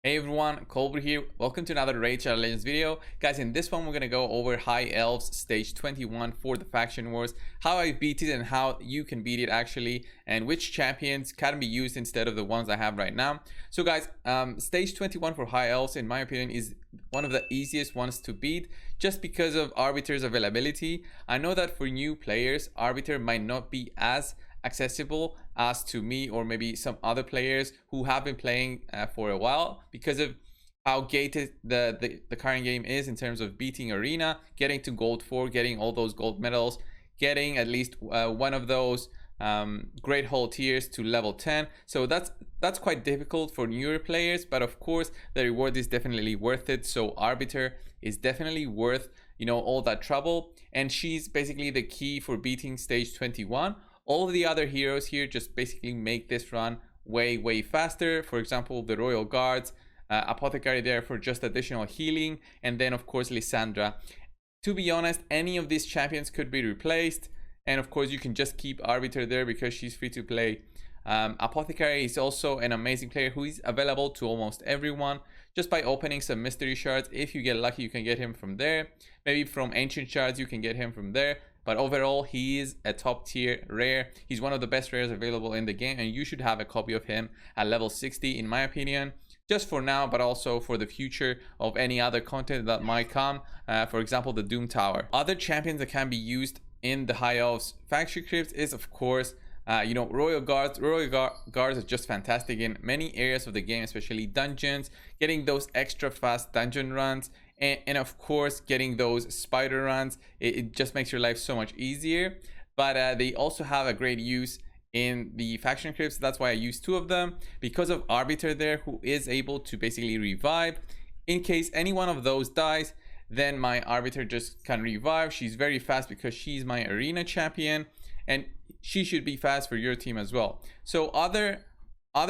Hey everyone, Colbert here. Welcome to another Raid Shadow Legends video. Guys, in this one we're going to go over High Elves stage 21 for the faction wars, how I beat it and how you can beat it actually, and which champions can be used instead of the ones I have right now. So guys, stage 21 for High Elves in my opinion is one of the easiest ones to beat just because of Arbiter's availability. I know that for new players, Arbiter might not be as accessible as to me or maybe some other players who have been playing for a while because of how gated the current game is in terms of beating arena, getting to gold 4, getting all those gold medals, getting at least one of those great hole tiers to level 10. So that's quite difficult for newer players, but of course the reward is definitely worth it. So Arbiter is definitely worth, you know, all that trouble, and she's basically the key for beating stage 21. All of the other heroes here just basically make this run way faster. For example, the Royal Guards, Apothecary there for just additional healing, and then of course Lysandra. To be honest, any of these champions could be replaced, and of course you can just keep Arbiter there because she's free to play. Apothecary is also an amazing player who is available to almost everyone just by opening some mystery shards. If you get lucky, you can get him from there. Maybe from ancient shards you can get him from there. But overall, he is a top tier rare. He's one of the best rares available in the game, and you should have a copy of him at level 60 in my opinion, just for now, but also for the future of any other content that might come. For example, the Doom Tower. Other champions that can be used in the High Elves faction crypts is of course you know, Royal Guards. Guards are just fantastic in many areas of the game, especially dungeons, getting those extra fast dungeon runs, and of course getting those spider runs. It just makes your life so much easier. But they also have a great use in the faction crypts. That's why I use two of them, because of Arbiter there, who is able to basically revive in case any one of those dies. Then my Arbiter just can revive. She's very fast because she's my arena champion, and she should be fast for your team as well. So other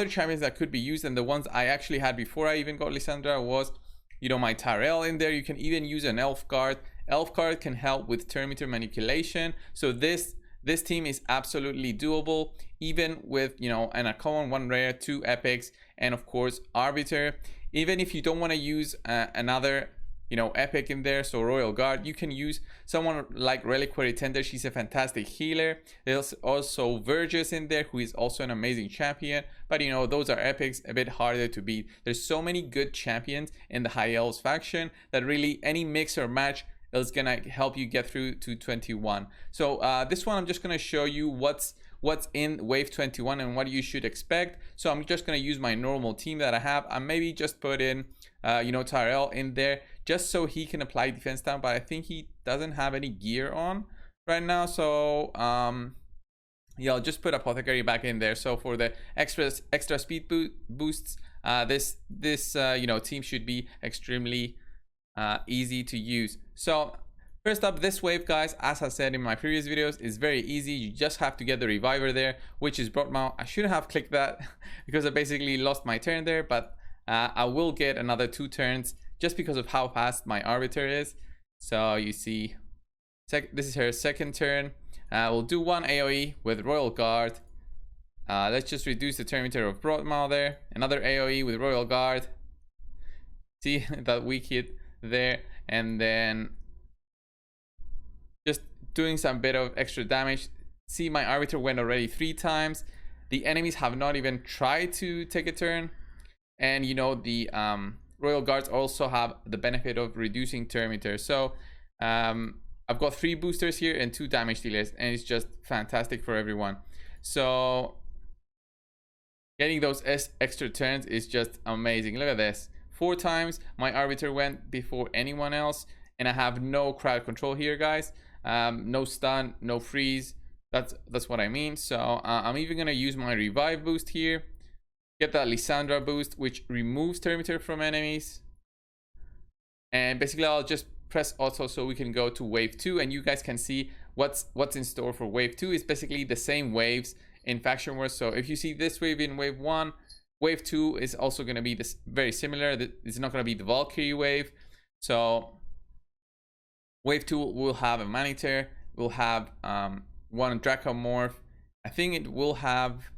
champions that could be used, and the ones I actually had before I even got Lysandra, was, you know, my Tyrell in there. You can even use an Elf Guard. Elf Guard can help with turn meter manipulation. So this team is absolutely doable, even with, you know, an uncommon, 1 rare, 2 epics, and of course Arbiter. Even if you don't want to use another, you know, epic in there, so Royal Guard, you can use someone like Reliquary Tender. She's a fantastic healer. There's also Verges in there, who is also an amazing champion, but you know, those are epics, a bit harder to beat. There's so many good champions in the High Elves faction that really any mix or match is gonna help you get through to 21. So this one I'm just gonna show you what's in wave 21 and what you should expect. So I'm just going to use my normal team that I have. I maybe just put in you know, Tyrell in there just so he can apply defense down, but I think he doesn't have any gear on right now. So yeah, I'll just put Apothecary back in there. So for the extra speed boosts, this you know, team should be extremely easy to use. So first up, this wave, guys, as I said in my previous videos, is very easy. You just have to get the reviver there, which is Broadmouth. I shouldn't have clicked that because I basically lost my turn there, but I will get another 2 turns just because of how fast my Arbiter is. So you see, this is her second turn. We'll do 1 AoE with Royal Guard. Let's just reduce the turn meter of Broadmouth there. Another AoE with Royal Guard. See that weak hit there, and then just doing some bit of extra damage. See, my Arbiter went already 3 times. The enemies have not even tried to take a turn, and you know, the Royal Guards also have the benefit of reducing turn meter. So I've got 3 boosters here and 2 damage dealers, and it's just fantastic for everyone. So getting those extra turns is just amazing. Look at this, 4 times my Arbiter went before anyone else, and I have no crowd control here, guys. No stun, no freeze. That's what I mean. So I'm even gonna use my revive boost here, get that Lysandra boost, which removes turn meter from enemies, and basically I'll just press auto so we can go to wave 2, and you guys can see what's in store for wave 2. Is basically the same waves in faction wars. So if you see this wave in wave 1, wave 2 is also going to be this very similar. It's not going to be the Valkyrie wave. So wave 2 will have a Maniter, will have 1 Dracomorph. I think it will have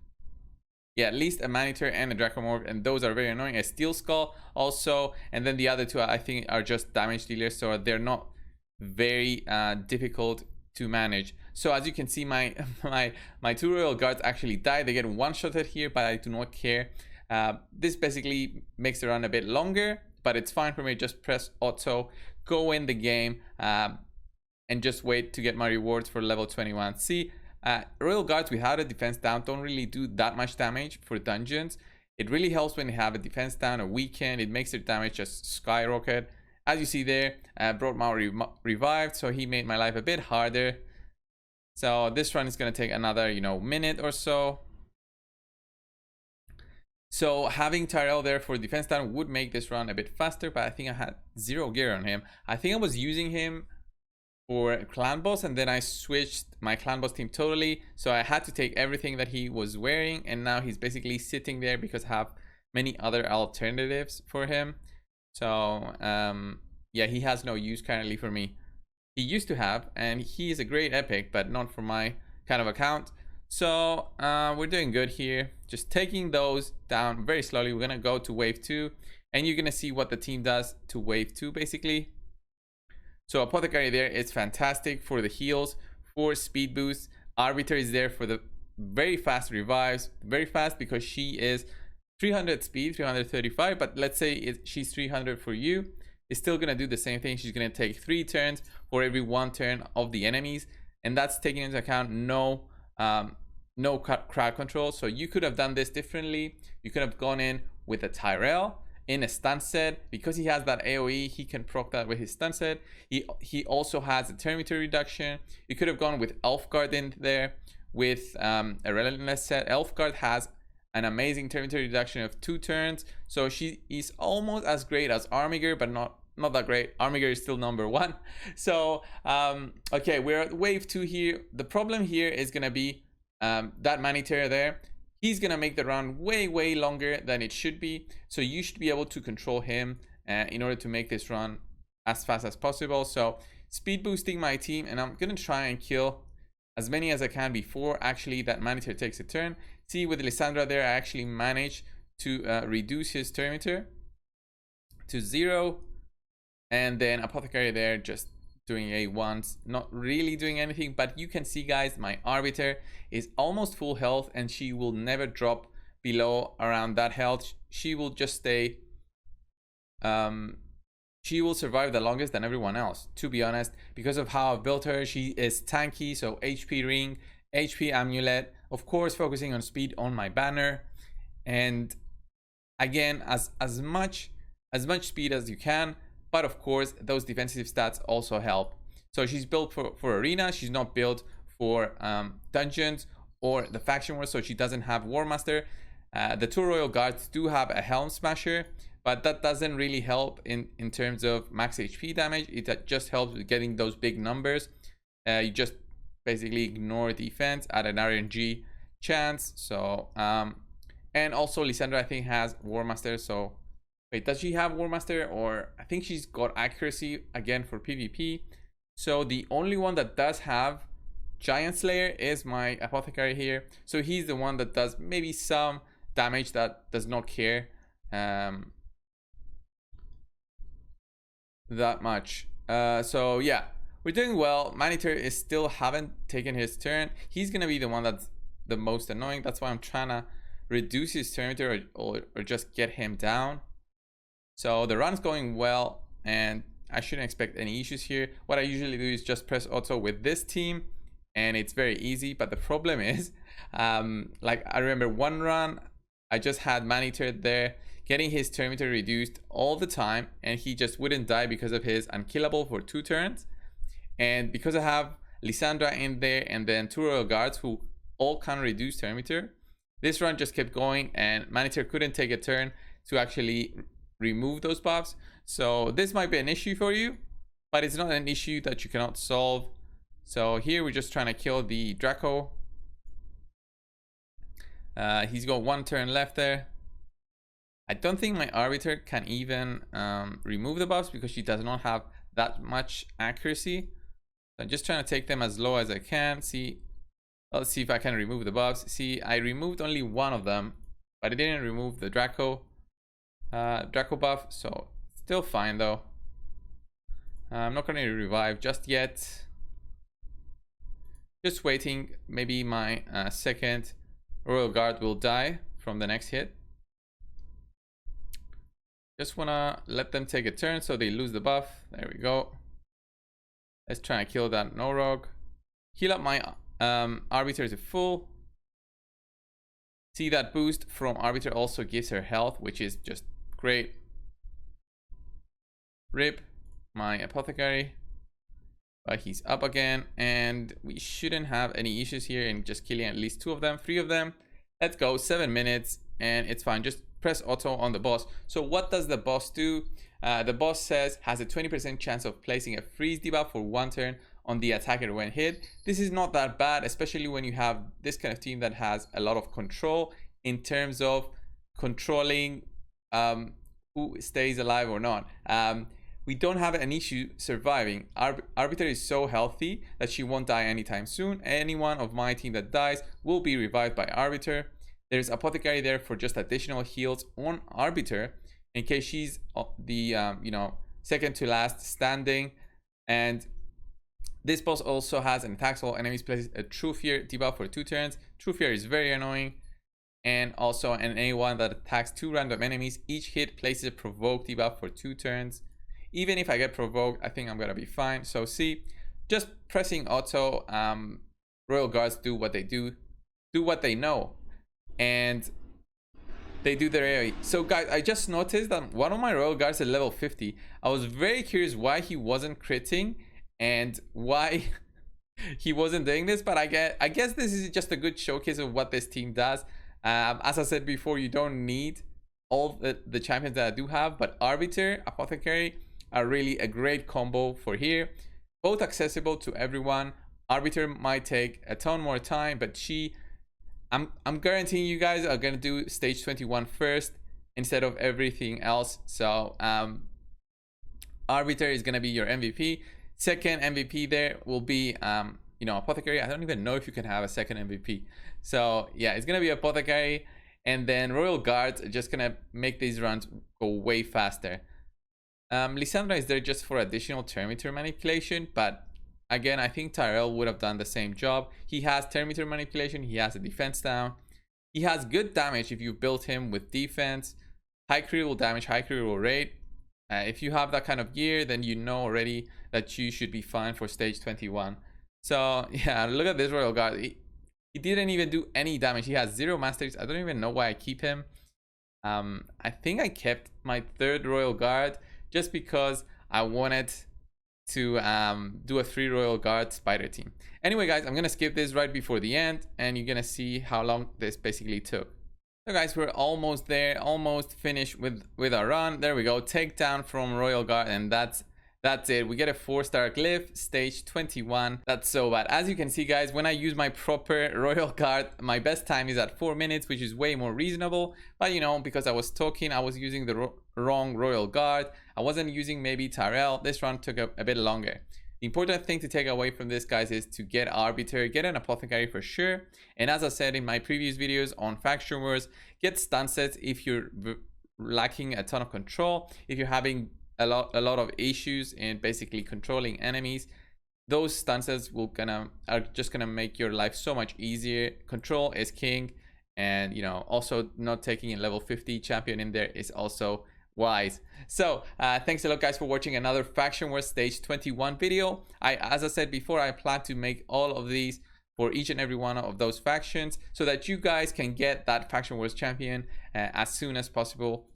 yeah, at least a Maneater and a Dracomorph, and those are very annoying. A Steel Skull also, and then the other two I think are just damage dealers, so they're not very difficult to manage. So as you can see, my two Royal Guards actually died. They get one-shotted here, but I do not care. This basically makes the run a bit longer, but it's fine for me. Just press auto, go in the game, and just wait to get my rewards for level 21. See, Royal Guards without a defense down don't really do that much damage for dungeons. It really helps when you have a defense down, a weekend. It makes their damage just skyrocket. As you see there, brought Mao revived, so he made my life a bit harder. So this run is going to take another, minute or so. So having Tyrell there for defense down would make this run a bit faster, but I think I had 0 gear on him. I think I was using him for clan boss, and then I switched my clan boss team totally, so I had to take everything that he was wearing, and now he's basically sitting there because I have many other alternatives for him. So yeah, he has no use currently for me. He used to have, and he is a great epic, but not for my kind of account. So we're doing good here, just taking those down very slowly. We're gonna go to wave 2, and you're gonna see what the team does to wave 2 basically. So Apothecary there is fantastic for the heals, for speed boosts. Arbiter is there for the very fast revives, very fast because she is 300 speed, 335, but let's say she's 300 for you. It's still gonna do the same thing. She's gonna take 3 turns for every 1 turn of the enemies, and that's taking into account no crowd control. So you could have done this differently. You could have gone in with a Tyrell in a stun set. Because he has that AoE, he can proc that with his stun set. He also has a turn meter reduction. You could have gone with Elfguard in there with a relentless set. Elfguard has an amazing turn meter reduction of 2 turns, so she is almost as great as Armiger, but not that great. Armiger is still number 1. So okay, we're at wave 2 here. The problem here is gonna be that Maneater there. He's gonna make the run way longer than it should be, so you should be able to control him in order to make this run as fast as possible. So speed boosting my team, and I'm gonna try and kill as many as I can before actually that Maneater takes a turn. See, with Lysandra there, I actually managed to reduce his turn meter to 0, and then Apothecary there just doing A1s, not really doing anything. But you can see, guys, my Arbiter is almost full health, and she will never drop below around that health. She will just stay, she will survive the longest than everyone else, to be honest, because of how I've built her. She is tanky, so HP ring, HP amulet, of course focusing on speed on my banner, and again as much speed as you can. But of course, those defensive stats also help. So she's built for arena. She's not built for dungeons or the faction wars, so she doesn't have War Master. The 2 Royal Guards do have a Helm Smasher, but that doesn't really help in terms of max HP damage. It just helps with getting those big numbers. You just basically ignore defense at an RNG chance. So and also Lysandra, I think, has War Master. So wait, does she have War Master? Or I think she's got accuracy again for PvP. So the only one that does have Giant Slayer is my Apothecary here. So he's the one that does maybe some damage, that does not care that much. So yeah, we're doing well. Maneater is still haven't taken his turn. He's gonna be the one that's the most annoying. That's why I'm trying to reduce his turn meter or just get him down. So the run's going well, and I shouldn't expect any issues here. What I usually do is just press auto with this team, and it's very easy. But the problem is, like I remember one run, I just had Maneater there getting his turn meter reduced all the time, and he just wouldn't die because of his unkillable for 2 turns. And because I have Lysandra in there and then 2 Royal Guards who all can reduce turn meter, this run just kept going, and Maneater couldn't take a turn to actually remove those buffs. So this might be an issue for you, but it's not an issue that you cannot solve. So here we're just trying to kill the Draco. He's got 1 turn left there. I don't think my Arbiter can even remove the buffs because she does not have that much accuracy. So I'm just trying to take them as low as I can. See, let's see if I can remove the buffs. See, I removed only 1 of them, but it didn't remove the Draco buff, so still fine though. I'm not going to revive just yet. Just waiting. Maybe my second Royal Guard will die from the next hit. Just want to let them take a turn so they lose the buff. There we go. Let's try and kill that Norog. Heal up my Arbiter to full. See, that boost from Arbiter also gives her health, which is just great. Rip my Apothecary. But he's up again, and we shouldn't have any issues here in just killing at least 2 of them, 3 of them. Let's go, 7 minutes, and it's fine. Just press auto on the boss. So what does the boss do? The boss says has a 20% chance of placing a freeze debuff for 1 turn on the attacker when hit. This is not that bad, especially when you have this kind of team that has a lot of control in terms of controlling who stays alive or not. We don't have an issue surviving. Arbiter is so healthy that she won't die anytime soon. Anyone of my team that dies will be revived by Arbiter. There's Apothecary there for just additional heals on Arbiter in case she's the second to last standing. And this boss also has an attacks all enemies places a True Fear debuff for 2 turns. True Fear is very annoying. And also an anyone that attacks 2 random enemies, each hit places a provoke debuff for 2 turns. Even if I get provoked, I think I'm gonna be fine. So see, just pressing auto, Royal Guards do what they do what they know, and they do their AoE. So guys, I just noticed that one of my Royal Guards at level 50. I was very curious why he wasn't critting and why he wasn't doing this, but I guess this is just a good showcase of what this team does. As I said before, you don't need all the champions that I do have, but Arbiter, Apothecary are really a great combo for here. Both accessible to everyone. Arbiter might take a ton more time, but I'm guaranteeing you guys are gonna do stage 21 first instead of everything else. So Arbiter is gonna be your MVP. Second MVP there will be Apothecary. I don't even know if you can have a second MVP. So yeah, it's gonna be Apothecary, and then Royal Guards are just gonna make these runs go way faster. Lysandra is there just for additional turn meter manipulation, but again, I think Tyrell would have done the same job. He has turn meter manipulation, he has a defense down, he has good damage if you build him with defense, high critical damage, high critical rate. If you have that kind of gear, then you know already that you should be fine for stage 21. So yeah, look at this Royal Guard. He didn't even do any damage. He has 0 masters. I don't even know why I keep him. I think I kept my 3rd Royal Guard just because I wanted to do a 3 Royal Guard spider team. Anyway guys, I'm gonna skip this right before the end, and you're gonna see how long this basically took. So guys, we're almost there, almost finished with our run. There we go, takedown from Royal Guard, and that's it. We get a 4-star glyph, stage 21. That's so bad. As you can see guys, when I use my proper Royal Guard, my best time is at 4 minutes, which is way more reasonable. But because I was talking, I was using the wrong Royal Guard. I wasn't using maybe Tyrell. This run took a bit longer. The important thing to take away from this guys is to get Arbiter, get an Apothecary for sure. And as I said in my previous videos on Faction Wars, get stun sets if you're lacking a ton of control, if you're having a lot of issues in basically controlling enemies. Those stun sets are just gonna make your life so much easier. Control is king, and also not taking a level 50 champion in there is also wise. So thanks a lot guys for watching another Faction Wars stage 21 video. As I said before, I plan to make all of these for each and every one of those factions so that you guys can get that Faction Wars champion as soon as possible,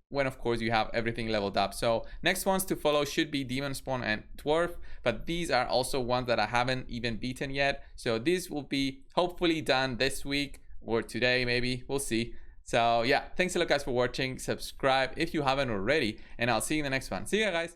when of course you have everything leveled up. So next ones to follow should be Demon Spawn and Dwarf, but these are also ones that I haven't even beaten yet. So this will be hopefully done this week or today, maybe, we'll see. So yeah, thanks a lot guys for watching. Subscribe if you haven't already, and I'll see you in the next one. See ya guys.